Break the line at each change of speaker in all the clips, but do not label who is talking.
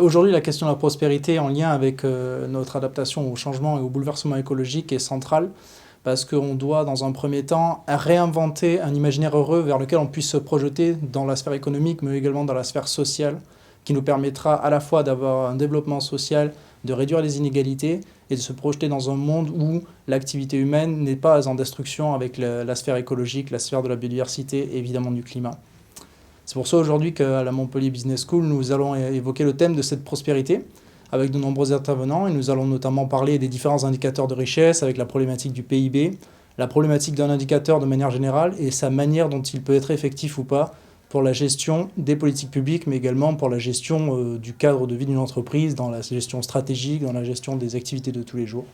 Aujourd'hui, la question de la prospérité en lien avec notre adaptation au changement et au bouleversement écologique est centrale parce qu'on doit, dans un premier temps, réinventer un imaginaire heureux vers lequel on puisse se projeter dans la sphère économique, mais également dans la sphère sociale, qui nous permettra à la fois d'avoir un développement social, de réduire les inégalités et de se projeter dans un monde où l'activité humaine n'est pas en destruction avec la sphère écologique, la sphère de la biodiversité et évidemment du climat. C'est pour ça aujourd'hui qu'à la Montpellier Business School, nous allons évoquer le thème de cette prospérité avec de nombreux intervenants et nous allons notamment parler des différents indicateurs de richesse avec la problématique du PIB, la problématique d'un indicateur de manière générale et sa manière dont il peut être effectif ou pas pour la gestion des politiques publiques, mais également pour la gestion du cadre de vie d'une entreprise, dans la gestion stratégique, dans la gestion des activités de tous les jours.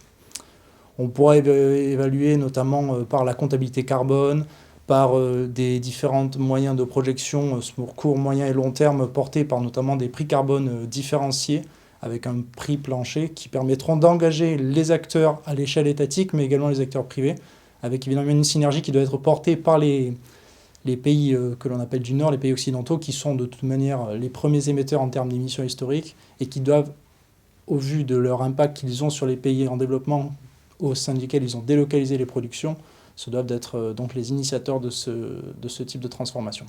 On pourra évaluer notamment par la comptabilité carbone, par des différents moyens de projection sur court, moyen et long terme portés par notamment des prix carbone différenciés avec un prix plancher qui permettront d'engager les acteurs à l'échelle étatique mais également les acteurs privés avec évidemment une synergie qui doit être portée par les pays que l'on appelle du Nord, les pays occidentaux qui sont de toute manière les premiers émetteurs en termes d'émissions historiques et qui doivent, au vu de leur impact qu'ils ont sur les pays en développement au sein desquels ils ont délocalisé les productions, se doivent d'être donc les initiateurs de ce type de transformation.